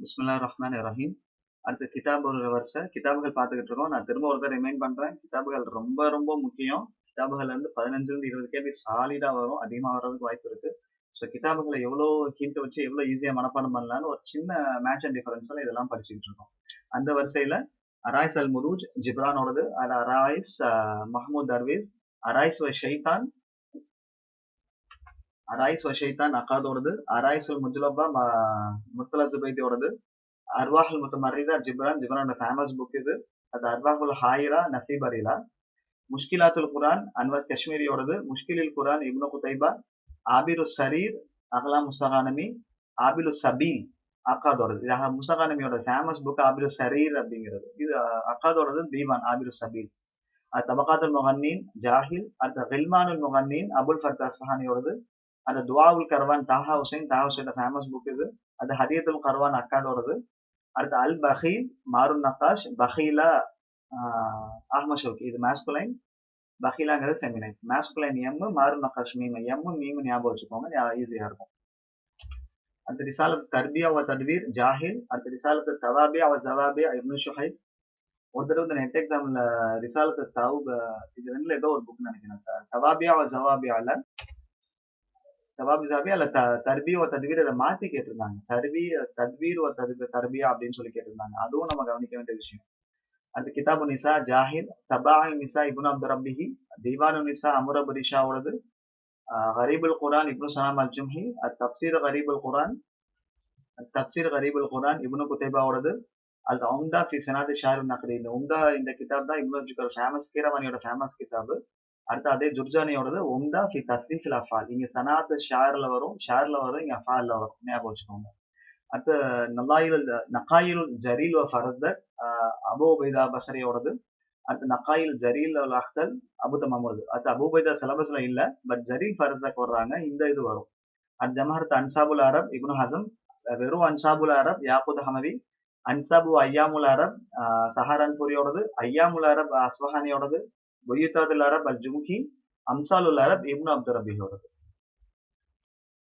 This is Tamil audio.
பிஸ்மில்லா ரஹ்மான் ரஹீம். அடுத்து கிதாப் ஒரு வரிசை கிதாபுகள் பார்த்துக்கிட்டு இருக்கோம். நான் திரும்ப ஒரு தடவை ரிமைண்ட் பண்றேன். கிதாபுகள் ரொம்ப ரொம்ப முக்கியம். கிதாபுகள் வந்து 15 20 கேள்வி சாலிடா வரும். அதிகமா வர்றதுக்கு வாய்ப்பு இருக்கு. ஸோ கிதாபுகளை எவ்வளோ ஹிண்ட் வச்சு எவ்வளோ ஈஸியா மனப்பாடம் பண்ணலாம்னு ஒரு சின்ன மேட்ச் அண்ட் டிஃபரன்ஸ்ல இதெல்லாம் படிச்சுக்கிட்டு இருக்கோம். அந்த வரிசையில அராய்ஸ் அல் முரூஜ் ஜிப்ரானோடது, அது அராய்ஸ் மஹமூத் தர்வேஸ், அராய்ஸ் வ ஷைத்தான், அராய்ஸ் வ ஷைத்தான் அக்காதோடது, அராய்ஸ் அல் முஜ்லபா முத்தலா ஜுபைதியோடது, அர்வாஹுல் முத்தமர்ரிதா ஜிப்ரான், ஜிப்ரானோட ஃபேமஸ் புக் இது. அது அர்வாஹுல் ஹாயிரா நசீப் அரிலா. முஷ்கிலாத்துல் குரான் அன்வர் காஷ்மீரியோடது, முஷ்கிலில் குரான் இப்னு குதைபா, ஆபிரு சரீர் அகலா முஸ்தகானமி, ஆபிலு சபீல் அக்காதோடது. இது முஸ்தகானமியோட ஃபேமஸ் புக் ஆபிலு சரீர் அப்படிங்கிறது. இது அக்காதோடது தீவான் ஆபிலு சபீல். அது தபகாத்துல் முகன்னீன் ஜாஹில். அடுத்த கில்மானுல் முகன்னீன் அபுல் ஃபர்த் அஸ்பஹானியோடது. அது துவாவுல் கர்வான் தாஹா ஹுசைன் ஃபேமஸ் புக் இது. அது ஹதியத்துல் கர்வான் அக்காதோடது. அடுத்து அல் பஹீல் மாருன் நக்காஷ், பஹீலா அஹ்மத் ஷவுகி. இது மாஸ்குலைன், பஹீலாங்கிறது feminine. Masculine M, Maroun Naqqash மீம். எம் மீம் ஞாபகம் வச்சுக்கோங்க, ஈஸியா இருக்கும். அடுத்து ரிசாலத் தர்பியா வ தத்வீர் ஜாஹில். அடுத்து ரிசாலத் தவாபியா வ ஜவாபியா இப்னு ஷுஹைப். ஒரு தடவை இந்த நெட் எக்ஸாம்ல ரிசாலத் தௌப இது ரெண்டுல ஏதோ ஒரு புக் நினைக்கிறேன். தவாபியா வ ஜவாபியா இல்ல தவாபி ஜாபியா இல்ல தர்பியா வ தத்வீர், இதை மாத்தி கேட்டிருந்தாங்க. தத்வீர் வ தர்பியா அப்படின்னு சொல்லி கேட்டிருந்தாங்க. அதுவும் நம்ம கவனிக்க வேண்டிய விஷயம். அது கிதாபு நிசா ஜாஹில், தபாய் நிசா இப்னு அப்து ரப்பிஹி, தீவானு நிசா அமுர் அபு ரிஷாவோடது, கரீபுல் குரான் இப்னு சலாம் அல் ஜும்ஹி, தப்சீர் கரீபுல் குரான் இப்னு குதைபாவோடது, அது உம்தா ஃபி சனாத் ஷாரு நக்ரி. இந்த உம்தா இந்த கிதாப் தான் இப்னு ஜுகர் ஃபேமஸ் கீரவானியோட ஃபேமஸ் கிதாப். அடுத்து அதே ஜுர்ஜானியோடது உம்தா ஃபி தஸ்ரீஃபில் அஃபால். இங்க சனாத் ஷார்ல வரும், இங்க அஃபால்ல வரும், ஞாபகம் வச்சுக்கோங்க. அடுத்து நகாயில் ஜரீல் வ ஃபரஸ்தக் அபு உபைதா பசரியோடது. அடுத்து நகாயில் ஜரீல் வல் அஹ்தல் அபு தமாமுது. அடுத்து அபு உபைதா சிலபஸ்ல இல்ல, பட் ஜரீல் ஃபரஸ்தக் வர்றாங்க, இந்த இது வரும். அது ஜமஹரத் அன்சாபுல் அரப் இப்னு ஹசம், வெறும் அன்சாபுல் அரப் யாக்குத் ஹமவி, அன்சாபு ஐயாமுல் அரப் சஹாரன்புரியோடது, ஐயாமுல் அரப் அஸ்வஹானியோடது, புயுத்தாதுல் அரப் அல் ஜும்ஹி, அம்சாலுல் அரப் இப்னு அப்து ரபியோடது.